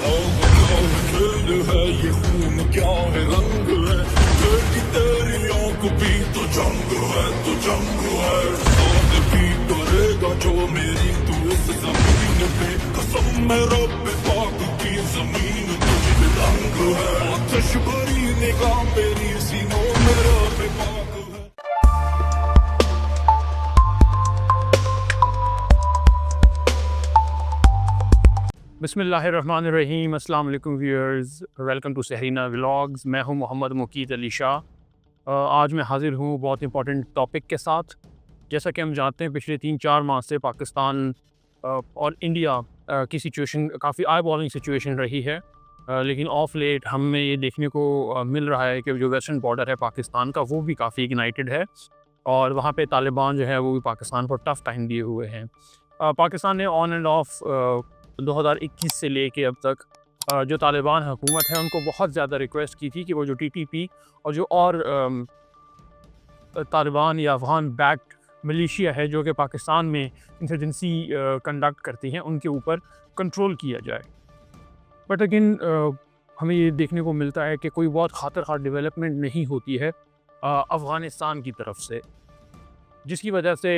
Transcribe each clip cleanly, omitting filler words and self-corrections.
दिल है ये खून क्या है रंग है तेरी तेरी आंख भी तो जंग है तो जंग है साथ भी करेगा जो मेरी तू इस जमीन पे कसम है रब पाक की जमीन तुझ पे रंग है आतिश भरी निगाह मेरी सीनों में रब पाक है। बिस्मिल्लाहिर्रहमानिर्रहीम। अस्सलाम वालेकुम व्यूअर्स, वेलकम टू सहरीना व्लॉग्स। मैं हूं मोहम्मद मुकीत अली शाह। आज मैं हाज़िर हूं बहुत इंपॉर्टेंट टॉपिक के साथ। जैसा कि हम जानते हैं पिछले 3-4 माह से पाकिस्तान और इंडिया की सिचुएशन काफ़ी आई बॉलिंग सिचुएशन रही है। लेकिन ऑफ लेट हमें ये देखने को मिल रहा है कि जो वेस्टर्न बॉर्डर है पाकिस्तान का वो भी काफ़ी इग्नाइटेड है और वहाँ पे तालिबान जो है वो भी पाकिस्तान को टफ़ टाइम दिए हुए हैं। पाकिस्तान ने ऑन एंड ऑफ 2021 से लेके अब तक जो तालिबान हुकूमत है उनको बहुत ज़्यादा रिक्वेस्ट की थी कि वो जो टीटीपी और जो और तालिबान या अफगान बैक्ड मिलिशिया है जो कि पाकिस्तान में इंसर्जेंसी कंडक्ट करती हैं उनके ऊपर कंट्रोल किया जाए। बट अगेन हमें ये देखने को मिलता है कि कोई बहुत खातिर डेवलपमेंट नहीं होती है अफ़गानिस्तान की तरफ से, जिसकी वजह से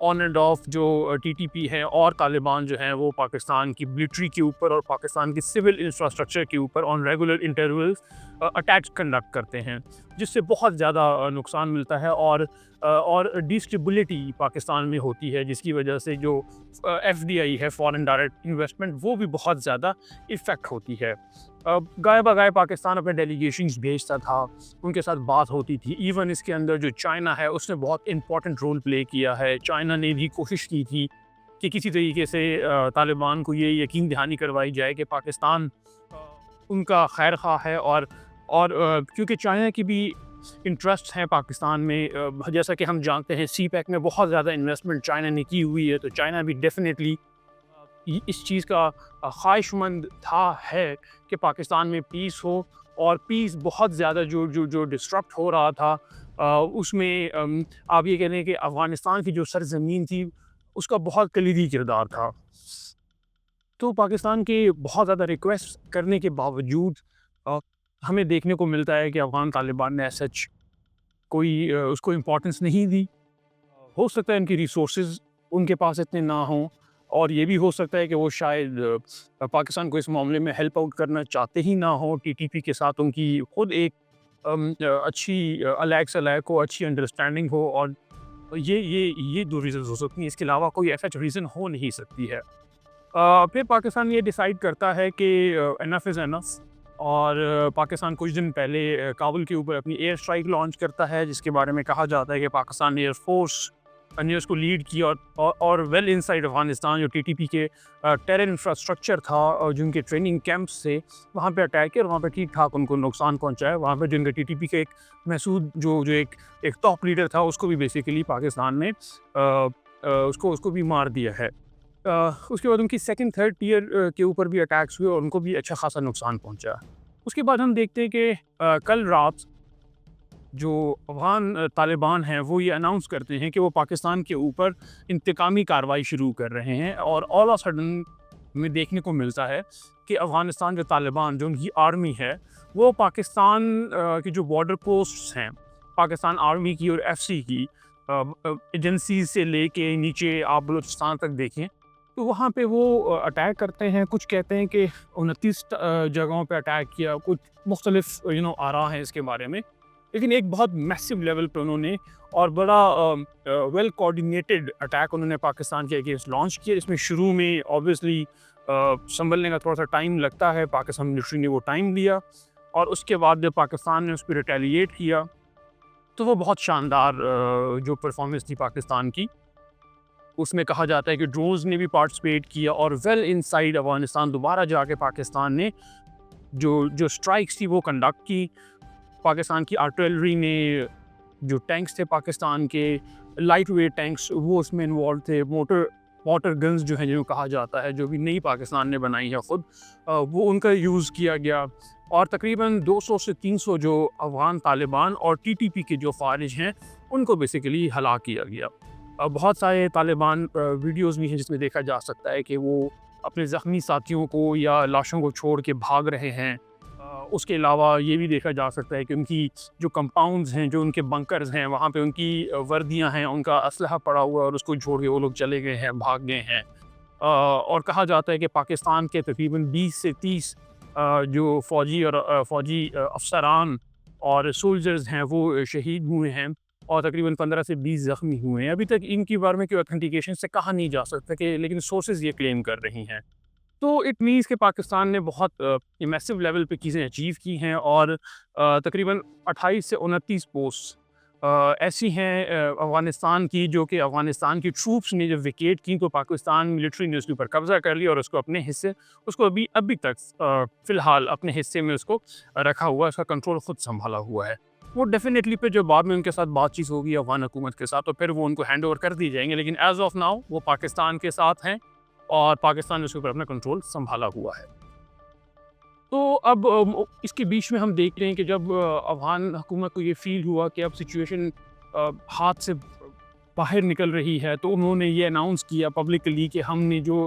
ऑन एंड ऑफ जो टीटीपी है और तालिबान जो हैं वो पाकिस्तान की मिलिट्री के ऊपर और पाकिस्तान की सिविल इंफ्रास्ट्रक्चर के ऊपर on regular intervals attacks conduct करते हैं, जिससे बहुत ज़्यादा नुकसान मिलता है और डिस्टेबिलिटी पाकिस्तान में होती है, जिसकी वजह से जो एफडीआई है फॉरेन डायरेक्ट इन्वेस्टमेंट वो भी बहुत ज़्यादा इफ़ेक्ट होती है। गाय बगाए पाकिस्तान अपने डेलीगेशंस भेजता था, उनके साथ बात होती थी। इवन इसके अंदर जो चाइना है उसने बहुत इंपॉर्टेंट रोल प्ले किया है। चाइना ने भी कोशिश की थी कि किसी तरीके से तालिबान को ये यकीन दहानी करवाई जाए कि पाकिस्तान उनका खैर खा है और क्योंकि चाइना की भी इंटरेस्ट हैं पाकिस्तान में। जैसा कि हम जानते हैं सीपैक में बहुत ज़्यादा इन्वेस्टमेंट चाइना ने की हुई है, तो चाइना भी डेफिनेटली इस चीज़ का ख्वाहिशमंद है कि पाकिस्तान में पीस हो और पीस बहुत ज़्यादा जो डिस्टर्ब हो रहा था उसमें आप ये कह लें कि अफ़गानिस्तान की जो सरज़मीन थी उसका बहुत कलीदी किरदार था। तो पाकिस्तान के बहुत ज़्यादा रिक्वेस्ट करने के बावजूद हमें देखने को मिलता है कि अफ़गान तालिबान ने सच कोई उसको इम्पोर्टेंस नहीं दी। हो सकता है इनकी रिसोर्सेज उनके पास इतने ना हों और ये भी हो सकता है कि वो शायद पाकिस्तान को इस मामले में हेल्प आउट करना चाहते ही ना हो। टीटीपी के साथ उनकी खुद एक अच्छी अलैग को अच्छी अंडरस्टैंडिंग हो और ये 2 रीज़न्स हो सकती हैं, इसके अलावा कोई ऐसा रीज़न हो नहीं सकती है। फिर पाकिस्तान ये डिसाइड करता है कि एनफ इज़ एनफ और पाकिस्तान कुछ दिन पहले काबुल के ऊपर अपनी एयर स्ट्राइक लॉन्च करता है, जिसके बारे में कहा जाता है कि पाकिस्तान एयर फोर्स ने उसको लीड किया और वेल इनसाइड अफगानिस्तान जो टीटीपी के टेरर इंफ्रास्ट्रक्चर था और जिनके ट्रेनिंग कैंप्स से वहाँ पे अटैक किया और वहाँ पे ठीक ठाक उनको नुकसान पहुँचाया। वहाँ पे जिनके टीटीपी के एक महसूद जो एक टॉप लीडर था उसको भी बेसिकली पाकिस्तान ने उसको भी मार दिया है। उसके बाद उनकी सेकंड थर्ड टियर के ऊपर भी अटैक्स हुए और उनको भी अच्छा खासा नुकसान पहुँचा। उसके बाद हम देखते हैं कि कल रात जो अफ़गान तालिबान हैं वो ये अनाउंस करते हैं कि वो पाकिस्तान के ऊपर इंतकामी कार्रवाई शुरू कर रहे हैं और ऑल ऑफ सडन में देखने को मिलता है कि अफ़गानिस्तान जो तालिबान जो उनकी आर्मी है वो पाकिस्तान की जो बॉर्डर पोस्ट्स हैं पाकिस्तान आर्मी की और एफसी की एजेंसी से लेके नीचे आप बलूचिस्तान तक देखें तो वहाँ पे वो अटैक करते हैं। कुछ कहते हैं कि 29 जगहों पे अटैक किया, कुछ मुख्तलिफ आ रहा है इसके बारे में, लेकिन एक बहुत मैसिव लेवल पे उन्होंने और बड़ा वेल कोऑर्डिनेटेड अटैक उन्होंने पाकिस्तान के अगेंस्ट लॉन्च किया। इसमें शुरू में ऑब्वियसली संभलने का थोड़ा सा टाइम लगता है, पाकिस्तान मिलिट्री ने वो टाइम दिया और उसके बाद जब पाकिस्तान ने उस पर रिटेलिएट किया तो वो बहुत शानदार जो परफॉर्मेंस थी पाकिस्तान की। उसमें कहा जाता है कि ड्रोन्स ने भी पार्टिसिपेट किया और वेल इनसाइड अफगानिस्तान दोबारा जाके पाकिस्तान ने जो स्ट्राइक्स थी वो कंडक्ट की। पाकिस्तान की आर्टिलरी ने जो टैंक्स थे पाकिस्तान के लाइट वेट टैंक्स वो उसमें इन्वॉल्व थे। मोटर गन्स जो हैं जिनको कहा जाता है जो भी नई पाकिस्तान ने बनाई है ख़ुद वो उनका यूज़ किया गया और तकरीबन 200 से 300 जो अफ़गान तालिबान और टीटीपी के जो फ़ारिज हैं उनको बेसिकली हलाक किया गया। बहुत सारे तालिबान वीडियोज़ भी हैं जिसमें देखा जा सकता है कि वो अपने ज़ख्मी साथियों को या लाशों को छोड़ के भाग रहे हैं। उसके अलावा ये भी देखा जा सकता है कि उनकी जो कंपाउंड्स हैं, जो उनके बंकर्स हैं, वहाँ पे उनकी वर्दियाँ हैं, उनका असलहा पड़ा हुआ है और उसको छोड़ के वो लोग चले गए हैं, भाग गए हैं। और कहा जाता है कि पाकिस्तान के तकरीबन 20 से 30 जो फ़ौजी अफ़सरान और सोल्जर्स हैं वो शहीद हुए हैं और तकरीबन 15 से 20 ज़ख्मी हुए हैं। अभी तक इनके बारे में कोई ऑथेंटिकेशन से कहा नहीं जा सकता कि, लेकिन सोर्सेज़ ये क्लेम कर रही हैं। तो इट मीन्स कि पाकिस्तान ने बहुत मैसिव लेवल पे चीज़ें अचीव की हैं और तकरीबन 28 से 29 पोस्ट ऐसी हैं अफ़गानिस्तान की, जो कि अफ़गानिस्तान की ट्रूप्स ने जब वेकेट की तो पाकिस्तान मिलिट्री ने उसके ऊपर कब्ज़ा कर लिया और उसको अपने हिस्से उसको अभी तक फ़िलहाल अपने हिस्से में उसको रखा हुआ है, उसका कंट्रोल ख़ुद सँभाला हुआ है। वो डेफ़िनेटली फिर जब बाद में उनके साथ बातचीत होगी अफ़गान हुकूमत के साथ तो फिर वो उनको हैंड ओवर कर दिए जाएंगे, लेकिन एज़ ऑफ़ नाउ वो पाकिस्तान के साथ हैं और पाकिस्तान ने उसके ऊपर अपना कंट्रोल सँभाला हुआ है। तो अब इसके बीच में हम देख रहे हैं कि जब अफ़गान हुकूमत को ये फ़ील हुआ कि अब सिचुएशन हाथ से बाहर निकल रही है, तो उन्होंने ये अनाउंस किया पब्लिकली कि हमने जो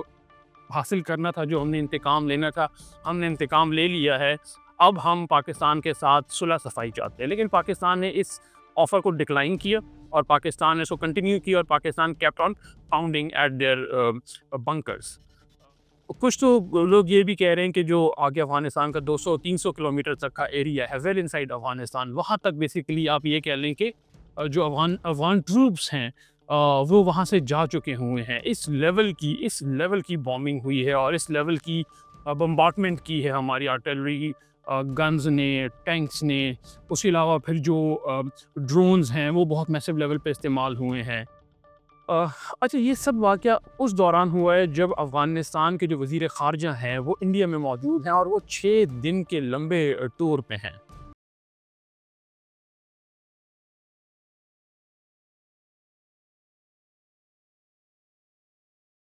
हासिल करना था, जो हमने इंतकाम लेना था, हमने इंतकाम ले लिया है। अब हम पाकिस्तान के साथ सुलह सफ़ाई चाहते हैं। लेकिन पाकिस्तान ने इस ऑफ़र को डिक्लाइन किया और पाकिस्तान ने इसको कंटिन्यू किया और Pakistan kept on pounding eight there bunkers. कुछ तो लोग ये भी कह रहे हैं कि जो आगे अफ़गानिस्तान का 200-300 किलोमीटर तक का एरिया है वेल इनसाइड अफ़गानिस्तान, वहाँ तक बेसिकली आप ये कह लें कि जो अफ़गान ट्रूप्स हैं वो वहाँ से जा चुके हुए हैं। इस लेवल की बॉम्बिंग हुई है और इस लेवल की बम्बार्डमेंट की है हमारी आर्टिलरी गन्स ने, टैंक्स ने। उसके अलावा फिर जो ड्रोन्स हैं वो बहुत मैसिव लेवल पे इस्तेमाल हुए हैं। अच्छा, ये सब वाक़या उस दौरान हुआ है जब अफ़गानिस्तान के जो वज़ीर ख़ारजा हैं वो इंडिया में मौजूद हैं और वो 6 दिन के लंबे टूर पे हैं।